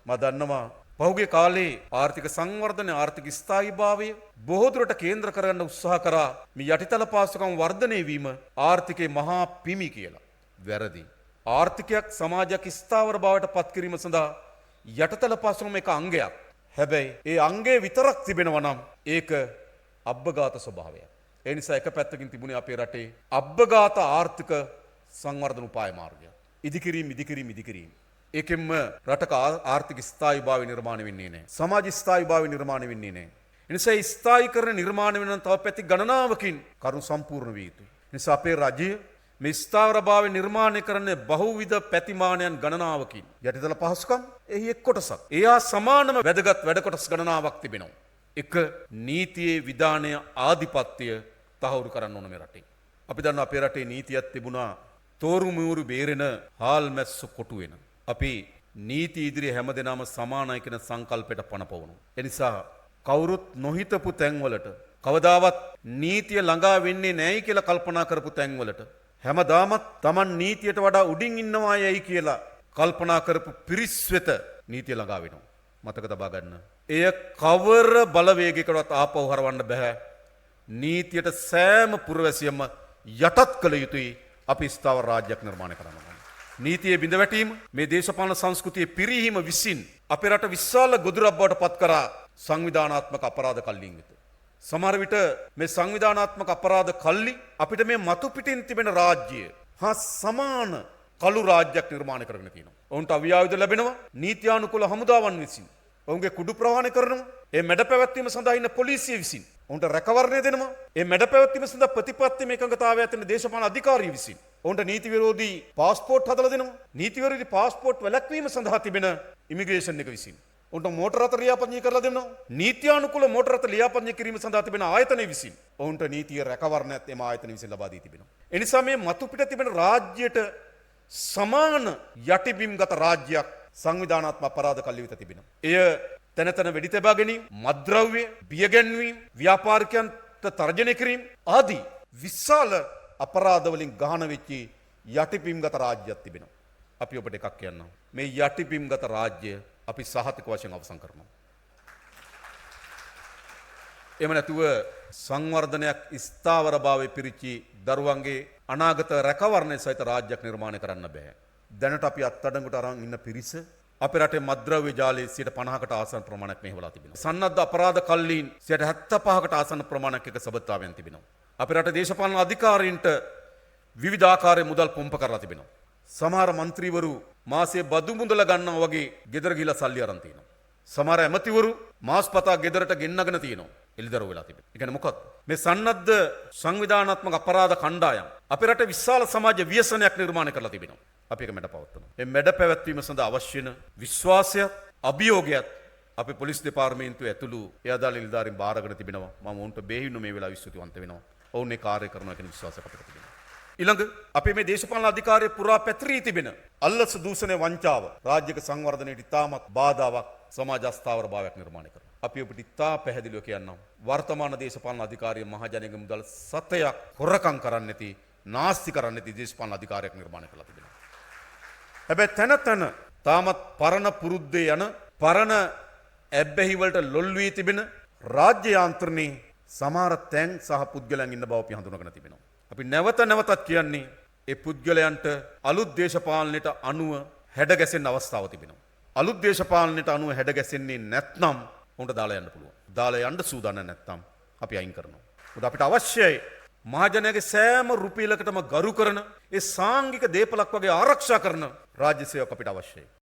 මම දන්නවා පහුගිය කාලේ ආර්ථික සංවර්ධනය ආර්ථික ස්ථායීභාවය බොහෝ දුරට කේන්ද්‍ර කරගන්න උත්සාහ කරා මේ යටිතල පාසුකම් වර්ධනය වීම ආර්ථිකයේ මහා පිමි කියලා. වැරදි. ආර්ථිකයක් සමාජයක් ස්ථාවර බවට පත් කිරීම සඳහා යටිතල පාසුකම් එක අංගයක්. හැබැයි ඒ අංගය විතරක් තිබෙනවා නම් ඒක අබ්බගාත ස්වභාවයක්. ඒ නිසා එක පැත්තකින් තිබුණේ අපේ රටේ අබ්බගාත ආර්ථික සංවර්ධන උපාය මාර්ගය. ඉදිකිරීම. ඒකෙන්ම රටක ආර්ථික ස්ථායීභාවය නිර්මාණය වෙන්නේ නැහැ. සමාජ ස්ථායීභාවය නිර්මාණය වෙන්නේ නැහැ. ඒ නිසා ස්ථායීකරණ නිර්මාණය වෙන තව පැති ගණනාවකින් කරුණු සම්පූර්ණ විය යුතුයි. ඒ නිසා අපේ රජය මේ ස්ථාවරභාවය නිර්මාණය කරන බහුවිධ පැතිමානයන් ගණනාවකින් යටිතල පහසුකම් එහි එක් කොටසක්. එයා සමානම වැදගත් වැඩ කොටස් ගණනාවක් තිබෙනවා. එක නීතියේ විධානය ආධිපත්‍යය තහවුරු කරන්න ඕන මේ රටේ. අපි දන්නවා අපේ රටේ නීතියක් තිබුණා තෝරු මූරු බේරෙන හාල් මැස්සු කොටු වෙන. අපි නීති ඉදිරියේ හැමදෙනාම සමානයි කියන සංකල්පයට පනපවනවා. ඒ නිසා කවුරුත් නොහිතපු තැන්වලට කවදාවත් නීතිය ළඟා වෙන්නේ නැයි කියලා කල්පනා කරපු තැන්වලට හැමදාමත් Taman නීතියට වඩා උඩින් ඉන්නවා යයි කියලා කල්පනා කරපු පිරිස් වෙත නීතිය ළඟා වෙනවා. මතක තබා ගන්න. එය කවර බලවේගයකටවත් ආපහු හරවන්න බෑ. නීතියට සෑම පුරවැසියම යටත් කළ යුතුයි අපි ස්ථාවර රාජ්‍යයක් නිර්මාණය කරන්න. නීතියේ බිඳවැටීම මේ දේශපාලන සංස්කෘතියේ පිරිහීම විසින් අපේ රට විශාල ගොදුරක් බවට පත් කරා සංවිධානාත්මක අපරාධ කල්ලින් වෙත. සමහර විට මේ සංවිධානාත්මක අපරාධ කල්ලි අපිට මේ මතු පිටින් තිබෙන රාජ්‍ය හා සමාන කළු රාජ්‍යයක් නිර්මාණය කරගෙන තියෙනවා. ඔවුන්ට අවියායුධ ලැබෙනවා නීත්‍යානුකූල හමුදාවන් විසින්. ඔවුන්ගේ කුඩු ප්‍රහාණය කරනවා. ඒ මැඩ පැවැත්වීම සඳහා ඉන්න පොලිසිය විසින්. ඔවුන්ට රැකවරණය දෙනවා. ඒ මැඩ පැවැත්වීම සඳහා ප්‍රතිපත්තිම එකඟතාවය ඇතින දේශපාලන අධිකාරිය විසින්. ඔවුන්ට නීති විරෝධී පාස්පෝර්ට් හදලා දෙනවා. නීති විරෝධී පාස්පෝර්ට් වැළැක්වීම සඳහා තිබෙන ඉමිග්‍රේෂන් එක විසින්. ඔවුන්ට මෝටර රථ ලියාපදිංචි කරලා දෙනවා. නීත්‍යානුකූල මෝටර රථ ලියාපදිංචි කිරීම සඳහා තිබෙන ආයතන විසින්. ඔවුන්ට නීතිය රැකවරණයත් එම ආයතන විසින් ලබා දී තිබෙනවා. ඒ නිසා මේ මතු පිට තිබෙන රාජ්‍යයට සමාන යටිබිම්ගත රාජ්‍යයක් සංවිධානාත්මක අපරාධ කල්ලි වෙත තිබෙනවා. එය තැන තැන වෙඩි තබා ගැනීම, මත්ද්‍රව්‍ය, බියගැන්වීම, ව්‍යාපාරිකයන්ට තර්ජනය කිරීම ආදී විශාල අපරාධ වලින් ගහන වෙච්ච යටිබිම්ගත රාජ්‍යයක් තිබෙනවා. අපි ඔබට එකක් කියන්නම්. මේ යටිබිම්ගත රාජ්‍ය අපි සහතික වශයෙන් අවසන් කරනවා. එහෙම නැතුව සංවර්ධනයක් ස්ථාවරභාවයේ පිරිච්චි දරුවන්ගේ අනාගත රැකවරණය සහිත රාජ්‍යයක් නිර්මාණය කරන්න බෑ. දැනට අපි අත්අඩංගුවට අරන් ඉන්න පිරිස අපේ රටේ මත්ද්‍රව්‍ය ජාලයේ 50%කට ආසන්න ප්‍රමාණයක් මෙහෙवला තිබෙනවා. සන්නද්ධ අපරාධ කල්ලීන් 75%කට ආසන්න ප්‍රමාණයක් එක සබත්තාවෙන් තිබෙනවා. අපේ රටේ දේශපාලන අධිකාරීන්ට විවිධ ආකාරයේ මුදල් පොම්ප කරලා තිබෙනවා. සමහර മന്ത്രിවරු මාසයේ බදු මුදල ගන්නවා වගේ ගෙදර ගිහිලා සල්ලි අරන් තිනවා. සමහර ඇමතිවරු මාස්පතා ගෙදරට ගෙන්නගෙන තිනවා. එළිදරව් වෙලා තිබෙනවා. ඒ කියන්නේ මොකක්ද? මේ සන්නද්ධ සංවිධානාත්මක අපරාධ කණ්ඩායම් අපේ රටේ විශාල සමාජ ව්‍යසනයක් නිර්මාණය කරලා තිබෙනවා. අපි ඒක මැඩ පවත්වනවා. මේ මැඩ පැවැත්වීම සඳහා අවශ්‍ය වෙන විශ්වාසයත් අභියෝගයත් අපේ පොලිස් දෙපාර්තමේන්තුව ඇතුළු එයාදාල නිලධාරීන් බාරගෙන තිබෙනවා. මම උන්ට බෙහෙවින්ම මේ වෙලාව විශ්වතිවන්ත වෙනවා. ඔවුන් මේ කාර්ය කරනවා කියන විශ්වාසයක් අපිට තිබෙනවා. ඊළඟ අපේ මේ දේශපාලන අධිකාරිය පුරා පැතිරී තිබෙන අල්ලස් දූෂණය වංචාව රාජ්‍යක සංවර්ධනයට ඉතාමත් බාධාවක් සමාජ අස්ථාවරභාවයක් නිර්මාණය කරනවා. අපි ඔබට ඉතා පැහැදිලිව කියන්නම් වර්තමාන දේශපාලන අධිකාරිය මහජනගේ මුදල් සතයක් හොරකම් කරන්නේ නැති නාස්ති කරන්නේ නැති දේශපාලන අධිකාරියක් නිර්මාණය කරලා තිබෙනවා. හැබැයි තන තන තාමත් පරණ පුරුද්දේ යන පරණ ඇබ්බැහි වලට ලොල් වී තිබෙන රාජ්‍ය යාන්ත්‍රණේ සමහර තැන් සහ පුද්ගලයන් ඉන්න බව අපි හඳුනගෙන තිබෙනවා. අපි නැවත නැවතත් කියන්නේ ඒ පුද්ගලයන්ට අලුත් දේශපාලනයට අනුව හැඩගැසෙන්න අවස්ථාව තිබෙනවා. අලුත් දේශපාලනයට අනුව හැඩගැසෙන්නේ නැත්නම් උන්ට දාලා යන්න පුළුවන්. දාලා යන්න සූදානම් නැත්නම් අපි අයින් කරනවා. මොකද අපිට අවශ්‍යයි මහජනයාගේ සෑම රුපියලකටම ගරු කරන ඒ සාංගික දේපලක් වගේ ආරක්ෂා කරන රාජ්‍ය සේවක අපිට අවශ්‍යයි.